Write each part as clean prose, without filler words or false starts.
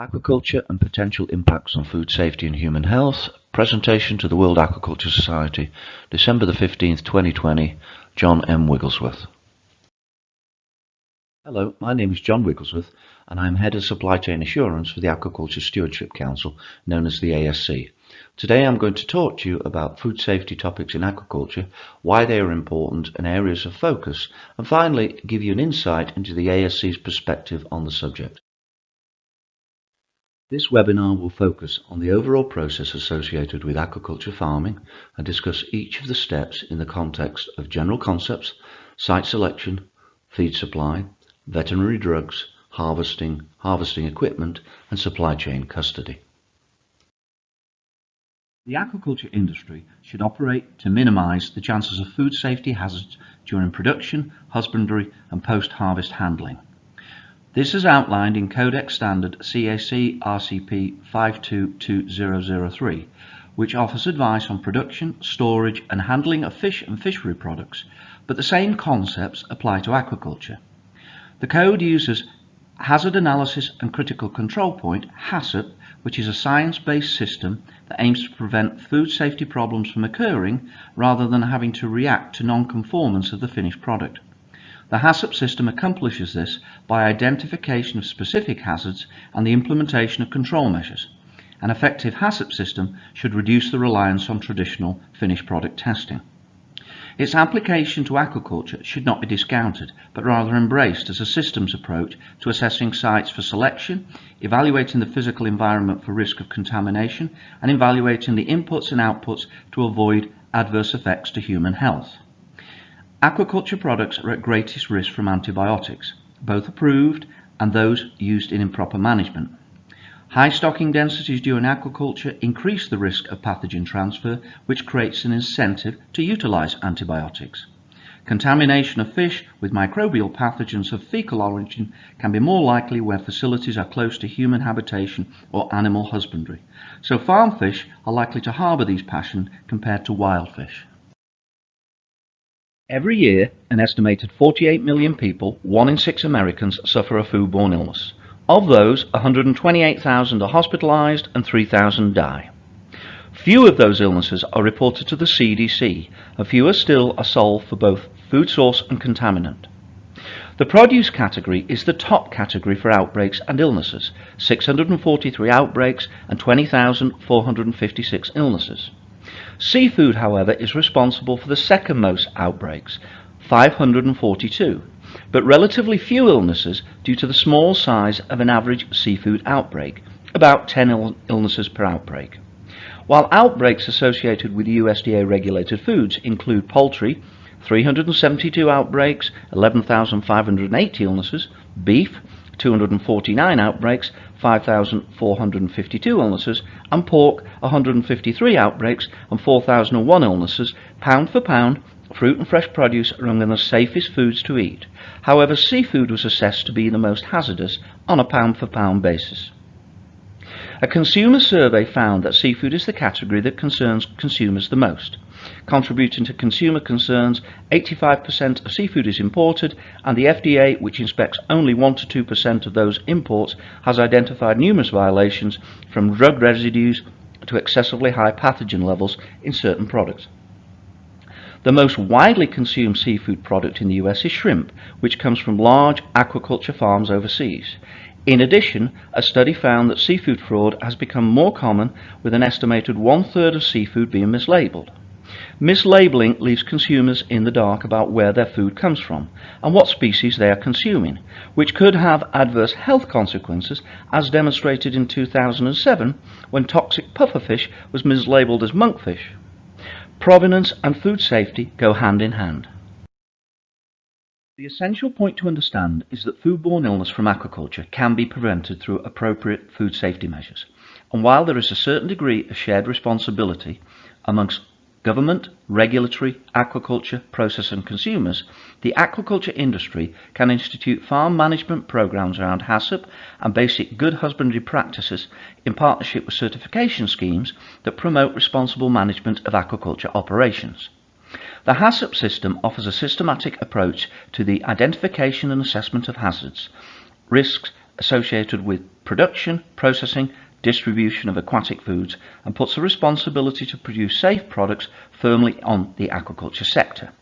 Aquaculture and Potential Impacts on Food Safety and Human Health. Presentation to the World Aquaculture Society, December the 15th, 2020, John M. Wigglesworth. Hello, my name is John Wigglesworth and I'm Head of Supply Chain Assurance for the Aquaculture Stewardship Council, known as the ASC. Today I'm going to talk to you about food safety topics in aquaculture, why they are important and areas of focus, and finally give you an insight into the ASC's perspective on the subject. This webinar will focus on the overall process associated with aquaculture farming and discuss each of the steps in the context of general concepts, site selection, feed supply, veterinary drugs, harvesting equipment, and supply chain custody. The aquaculture industry should operate to minimize the chances of food safety hazards during production, husbandry, and post-harvest handling. This is outlined in Codex Standard CAC RCP 522003, which offers advice on production, storage, and handling of fish and fishery products, but the same concepts apply to aquaculture. The code uses Hazard Analysis and Critical Control Point, HACCP, which is a science-based system that aims to prevent food safety problems from occurring rather than having to react to non-conformance of the finished product. The HACCP system accomplishes this by identification of specific hazards and the implementation of control measures. An effective HACCP system should reduce the reliance on traditional finished product testing. Its application to aquaculture should not be discounted, but rather embraced as a systems approach to assessing sites for selection, evaluating the physical environment for risk of contamination, and evaluating the inputs and outputs to avoid adverse effects to human health. Aquaculture products are at greatest risk from antibiotics, both approved and those used in improper management. High stocking densities during aquaculture increase the risk of pathogen transfer, which creates an incentive to utilize antibiotics. Contamination of fish with microbial pathogens of fecal origin can be more likely where facilities are close to human habitation or animal husbandry, so farm fish are likely to harbor these pathogens compared to wild fish. Every year, an estimated 48 million people, 1 in 6 Americans, suffer a foodborne illness. Of those, 128,000 are hospitalized and 3,000 die. Few of those illnesses are reported to the CDC, and fewer still are solved for both food source and contaminant. The produce category is the top category for outbreaks and illnesses, 643 outbreaks and 20,456 illnesses. Seafood, however, is responsible for the second most outbreaks, 542, but relatively few illnesses due to the small size of an average seafood outbreak, about 10 illnesses per outbreak. While outbreaks associated with USDA-regulated foods include poultry, 372 outbreaks, 11,580 illnesses, beef, 249 outbreaks, 5,452 illnesses, and pork, 153 outbreaks and 4,001 illnesses. Pound for pound, fruit and fresh produce are among the safest foods to eat. However, seafood was assessed to be the most hazardous on a pound for pound basis. A consumer survey found that seafood is the category that concerns consumers the most. Contributing to consumer concerns, 85% of seafood is imported, and the FDA, which inspects only 1 to 2% of those imports, has identified numerous violations from drug residues to excessively high pathogen levels in certain products. The most widely consumed seafood product in the US is shrimp, which comes from large aquaculture farms overseas. In addition, a study found that seafood fraud has become more common, with an estimated 1/3 of seafood being mislabeled. Mislabeling leaves consumers in the dark about where their food comes from and what species they are consuming, which could have adverse health consequences, as demonstrated in 2007 when toxic pufferfish was mislabeled as monkfish. Provenance and food safety go hand in hand. The essential point to understand is that foodborne illness from aquaculture can be prevented through appropriate food safety measures, and while there is a certain degree of shared responsibility amongst government, regulatory, aquaculture, process and consumers, the aquaculture industry can institute farm management programs around HACCP and basic good husbandry practices in partnership with certification schemes that promote responsible management of aquaculture operations. The HACCP system offers a systematic approach to the identification and assessment of hazards, risks associated with production, processing, distribution of aquatic foods, and puts the responsibility to produce safe products firmly on the aquaculture sector.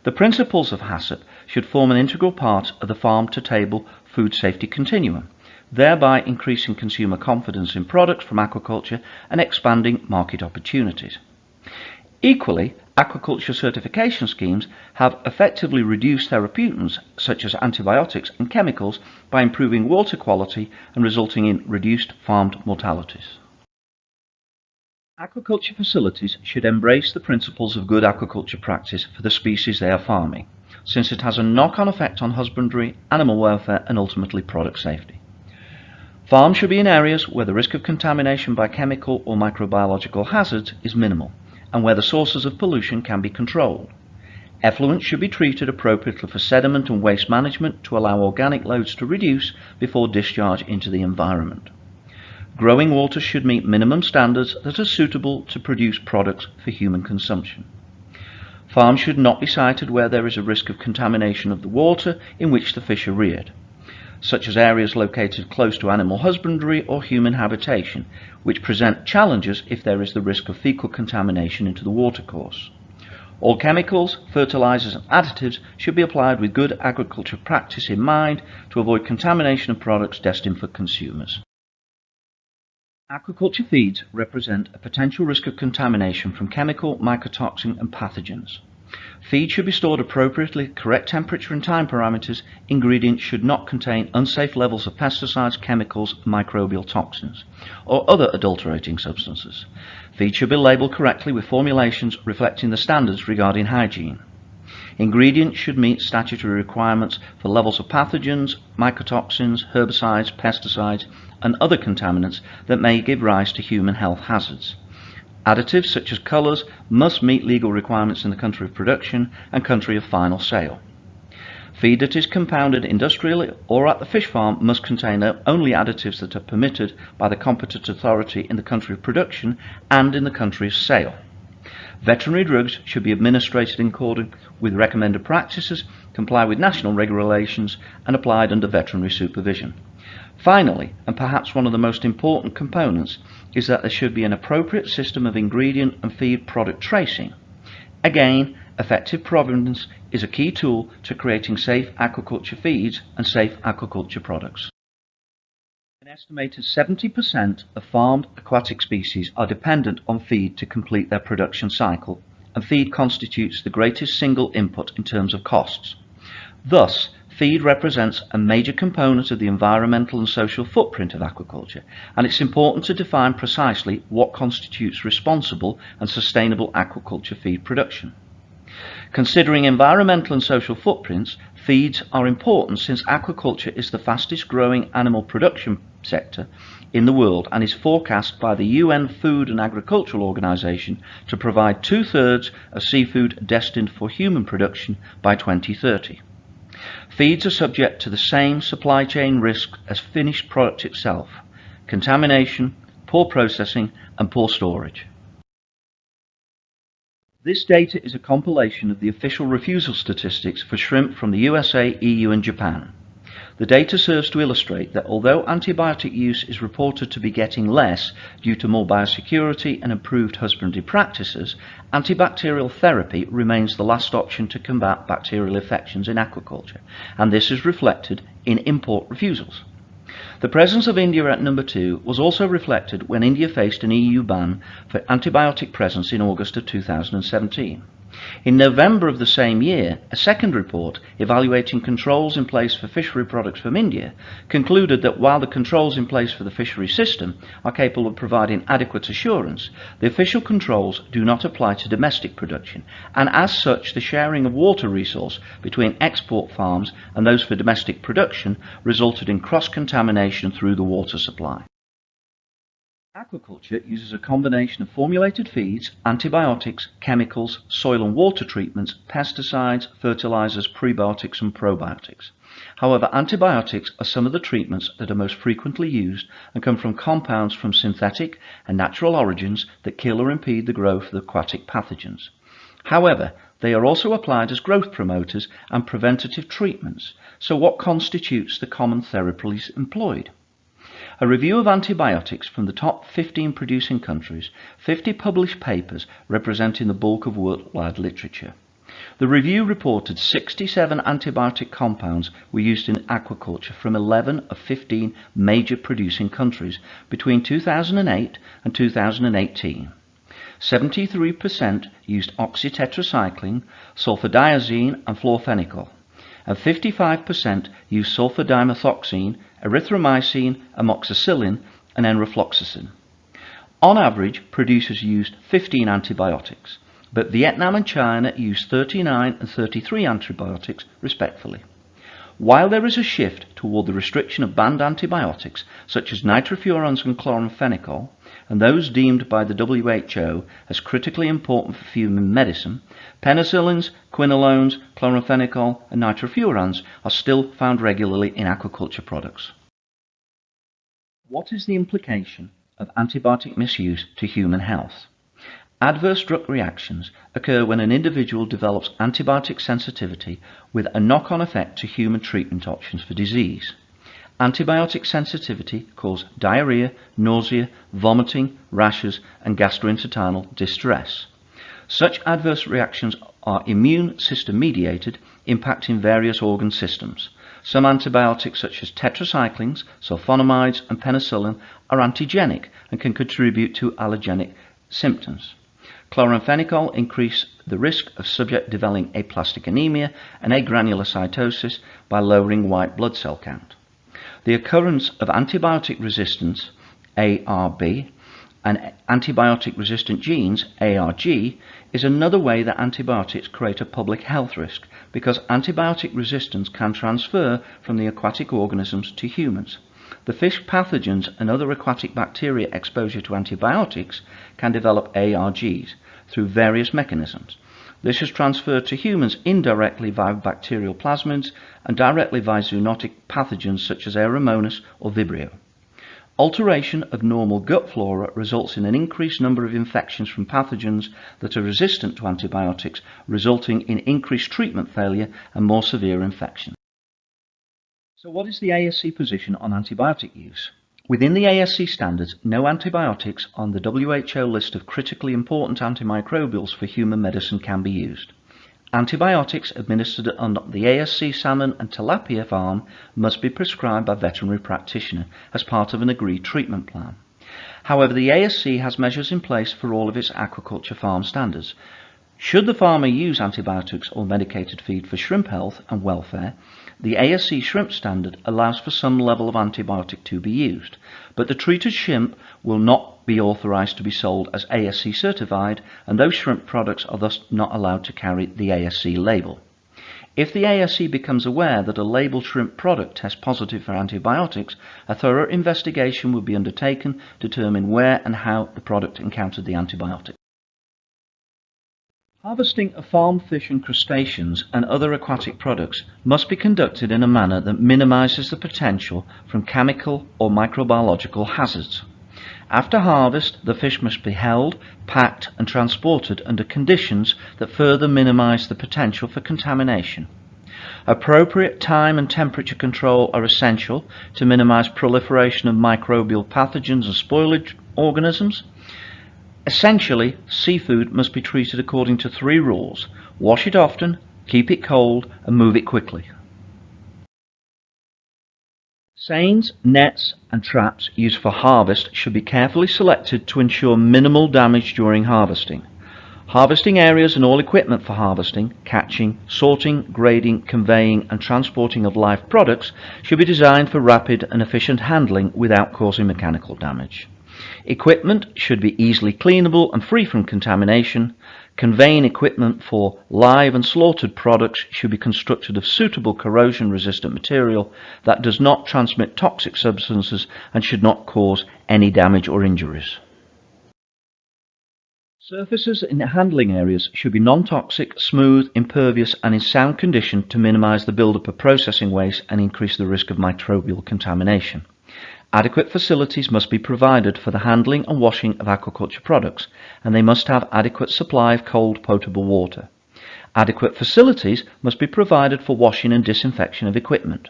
The principles of HACCP should form an integral part of the farm-to-table food safety continuum, thereby increasing consumer confidence in products from aquaculture and expanding market opportunities. Equally, aquaculture certification schemes have effectively reduced therapeutants such as antibiotics and chemicals by improving water quality and resulting in reduced farmed mortalities. Aquaculture facilities should embrace the principles of good aquaculture practice for the species they are farming, since it has a knock-on effect on husbandry, animal welfare and ultimately product safety. Farms should be in areas where the risk of contamination by chemical or microbiological hazards is minimal, and where the sources of pollution can be controlled. Effluents should be treated appropriately for sediment and waste management to allow organic loads to reduce before discharge into the environment. Growing water should meet minimum standards that are suitable to produce products for human consumption. Farms should not be sited where there is a risk of contamination of the water in which the fish are reared, such as areas located close to animal husbandry or human habitation, which present challenges if there is the risk of fecal contamination into the watercourse. All chemicals, fertilizers and additives should be applied with good agriculture practice in mind to avoid contamination of products destined for consumers. Aquaculture feeds represent a potential risk of contamination from chemical, mycotoxin and pathogens. Feed should be stored appropriately at correct temperature and time parameters. Ingredients should not contain unsafe levels of pesticides, chemicals, microbial toxins, or other adulterating substances. Feed should be labelled correctly with formulations reflecting the standards regarding hygiene. Ingredients should meet statutory requirements for levels of pathogens, mycotoxins, herbicides, pesticides, and other contaminants that may give rise to human health hazards. Additives such as colours must meet legal requirements in the country of production and country of final sale. Feed that is compounded industrially or at the fish farm must contain only additives that are permitted by the competent authority in the country of production and in the country of sale. Veterinary drugs should be administered in accordance with recommended practices, comply with national regulations, and applied under veterinary supervision. Finally, and perhaps one of the most important components, is that there should be an appropriate system of ingredient and feed product tracing. Again, effective provenance is a key tool to creating safe aquaculture feeds and safe aquaculture products. An estimated 70% of farmed aquatic species are dependent on feed to complete their production cycle, and feed constitutes the greatest single input in terms of costs. Thus, feed represents a major component of the environmental and social footprint of aquaculture, and it's important to define precisely what constitutes responsible and sustainable aquaculture feed production. Considering environmental and social footprints, feeds are important since aquaculture is the fastest growing animal production sector in the world and is forecast by the UN Food and Agricultural Organization to provide 2/3 of seafood destined for human production by 2030. Feeds are subject to the same supply chain risks as finished product itself: contamination, poor processing and poor storage. This data is a compilation of the official refusal statistics for shrimp from the USA, EU and Japan. The data serves to illustrate that although antibiotic use is reported to be getting less due to more biosecurity and improved husbandry practices, antibacterial therapy remains the last option to combat bacterial infections in aquaculture, and this is reflected in import refusals. The presence of India at number 2 was also reflected when India faced an EU ban for antibiotic presence in August of 2017. In November of the same year, a second report evaluating controls in place for fishery products from India concluded that while the controls in place for the fishery system are capable of providing adequate assurance, the official controls do not apply to domestic production, and as such the sharing of water resource between export farms and those for domestic production resulted in cross-contamination through the water supply. Aquaculture uses a combination of formulated feeds, antibiotics, chemicals, soil and water treatments, pesticides, fertilizers, prebiotics and probiotics. However, antibiotics are some of the treatments that are most frequently used and come from compounds from synthetic and natural origins that kill or impede the growth of aquatic pathogens. However, They are also applied as growth promoters and preventative treatments. So what constitutes the common therapies employed? A review of antibiotics from the top 15 producing countries, 50 published papers representing the bulk of worldwide literature. The review reported 67 antibiotic compounds were used in aquaculture from 11 of 15 major producing countries between 2008 and 2018. 73% used oxytetracycline, sulfadiazine and fluorphenicol, and 55% used sulfadimethoxine, erythromycin, amoxicillin and enrofloxacin. On average, producers used 15 antibiotics, but Vietnam and China used 39 and 33 antibiotics respectively. While there is a shift toward the restriction of banned antibiotics such as nitrofurans and chloramphenicol, and those deemed by the WHO as critically important for human medicine, penicillins, quinolones, chloramphenicol and nitrofurans are still found regularly in aquaculture products. What is the implication of antibiotic misuse to human health? Adverse drug reactions occur when an individual develops antibiotic sensitivity with a knock-on effect to human treatment options for disease. Antibiotic sensitivity causes diarrhea, nausea, vomiting, rashes, and gastrointestinal distress. Such adverse reactions are immune system mediated, impacting various organ systems. Some antibiotics such as tetracyclines, sulfonamides, and penicillin are antigenic and can contribute to allergenic symptoms. Chloramphenicol increases the risk of subject developing aplastic anemia and agranulocytosis by lowering white blood cell count. The occurrence of antibiotic resistance, ARB, and antibiotic resistant genes, ARG, is another way that antibiotics create a public health risk because antibiotic resistance can transfer from the aquatic organisms to humans. The fish pathogens and other aquatic bacteria exposure to antibiotics can develop ARGs through various mechanisms. This is transferred to humans indirectly via bacterial plasmids and directly via zoonotic pathogens such as Aeromonas or Vibrio. Alteration of normal gut flora results in an increased number of infections from pathogens that are resistant to antibiotics, resulting in increased treatment failure and more severe infections. So what is the ASC position on antibiotic use? Within the ASC standards, no antibiotics on the WHO list of critically important antimicrobials for human medicine can be used. Antibiotics administered on the ASC salmon and tilapia farm must be prescribed by a veterinary practitioner as part of an agreed treatment plan. However, the ASC has measures in place for all of its aquaculture farm standards. Should the farmer use antibiotics or medicated feed for shrimp health and welfare, the ASC shrimp standard allows for some level of antibiotic to be used, but the treated shrimp will not be authorized to be sold as ASC certified, and those shrimp products are thus not allowed to carry the ASC label. If the ASC becomes aware that a labeled shrimp product tests positive for antibiotics, a thorough investigation will be undertaken to determine where and how the product encountered the antibiotic. Harvesting of farm fish and crustaceans and other aquatic products must be conducted in a manner that minimizes the potential from chemical or microbiological hazards. After harvest, the fish must be held, packed and transported under conditions that further minimize the potential for contamination. Appropriate time and temperature control are essential to minimize proliferation of microbial pathogens and spoilage organisms. Essentially, seafood must be treated according to 3 rules: wash it often, keep it cold, and move it quickly. Seines, nets, and traps used for harvest should be carefully selected to ensure minimal damage during harvesting. Harvesting areas and all equipment for harvesting, catching, sorting, grading, conveying, and transporting of live products should be designed for rapid and efficient handling without causing mechanical damage. Equipment should be easily cleanable and free from contamination. Conveying equipment for live and slaughtered products should be constructed of suitable corrosion-resistant material that does not transmit toxic substances and should not cause any damage or injuries. Surfaces in handling areas should be non-toxic, smooth, impervious and in sound condition to minimize the buildup of processing waste and increase the risk of microbial contamination. Adequate facilities must be provided for the handling and washing of aquaculture products, and they must have adequate supply of cold potable water. Adequate facilities must be provided for washing and disinfection of equipment.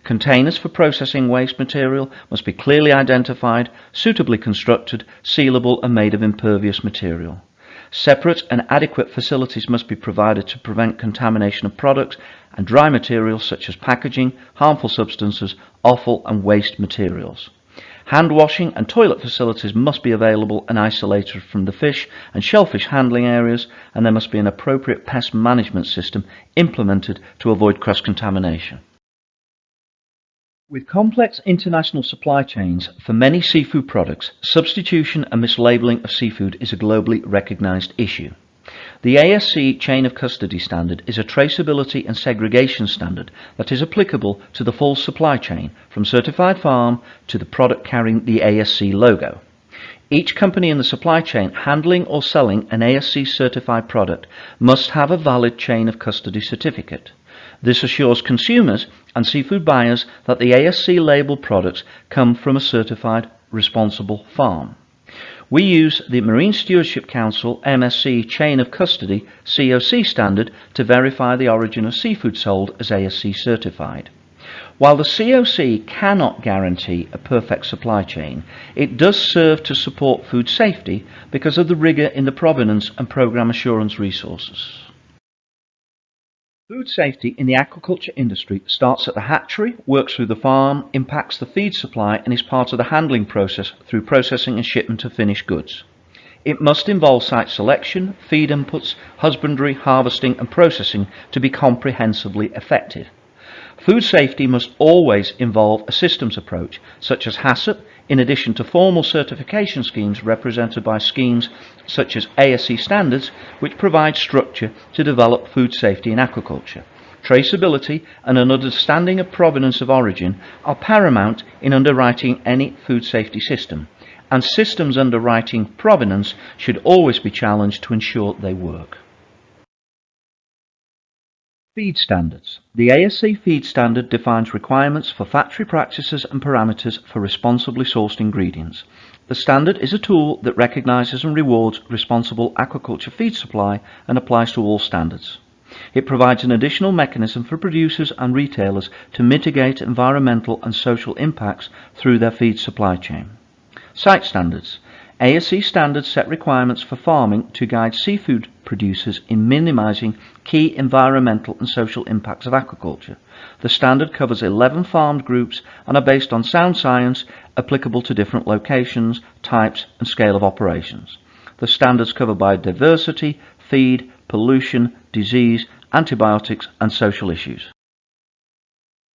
Containers for processing waste material must be clearly identified, suitably constructed, sealable and made of impervious material. Separate and adequate facilities must be provided to prevent contamination of products and dry materials such as packaging, harmful substances, offal and waste materials. Hand washing and toilet facilities must be available and isolated from the fish and shellfish handling areas, and there must be an appropriate pest management system implemented to avoid cross-contamination. With complex international supply chains for many seafood products, substitution and mislabeling of seafood is a globally recognized issue. The ASC Chain of Custody standard is a traceability and segregation standard that is applicable to the full supply chain, from certified farm to the product carrying the ASC logo. Each company in the supply chain handling or selling an ASC certified product must have a valid chain of custody certificate. This assures consumers and seafood buyers that the ASC labelled products come from a certified responsible farm. We use the Marine Stewardship Council MSC Chain of Custody COC standard to verify the origin of seafood sold as ASC certified. While the COC cannot guarantee a perfect supply chain, it does serve to support food safety because of the rigour in the provenance and programme assurance resources. Food safety in the aquaculture industry starts at the hatchery, works through the farm, impacts the feed supply and is part of the handling process through processing and shipment of finished goods. It must involve site selection, feed inputs, husbandry, harvesting and processing to be comprehensively effective. Food safety must always involve a systems approach, such as HACCP, in addition to formal certification schemes represented by schemes such as ASC standards, which provide structure to develop food safety in aquaculture. Traceability and an understanding of provenance of origin are paramount in underwriting any food safety system, and systems underwriting provenance should always be challenged to ensure they work. Feed standards. The ASC feed standard defines requirements for factory practices and parameters for responsibly sourced ingredients. The standard is a tool that recognises and rewards responsible aquaculture feed supply and applies to all standards. It provides an additional mechanism for producers and retailers to mitigate environmental and social impacts through their feed supply chain. Site standards. ASC standards set requirements for farming to guide seafood producers in minimising key environmental and social impacts of aquaculture. The standard covers 11 farmed groups and are based on sound science applicable to different locations, types and scale of operations. The standards cover biodiversity, feed, pollution, disease, antibiotics and social issues.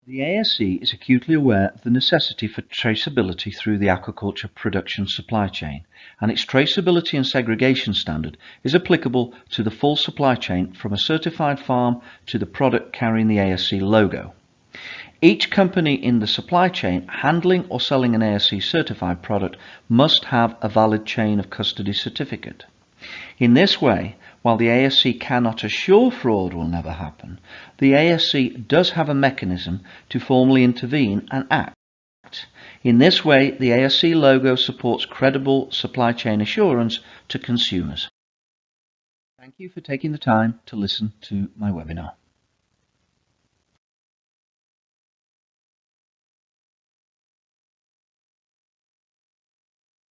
The ASC is acutely aware of the necessity for traceability through the aquaculture production supply chain, and its traceability and segregation standard is applicable to the full supply chain from a certified farm to the product carrying the ASC logo. Each company in the supply chain handling or selling an ASC certified product must have a valid chain of custody certificate. In this way, while the ASC cannot assure fraud will never happen, the ASC does have a mechanism to formally intervene and act. In this way, the ASC logo supports credible supply chain assurance to consumers. Thank you for taking the time to listen to my webinar.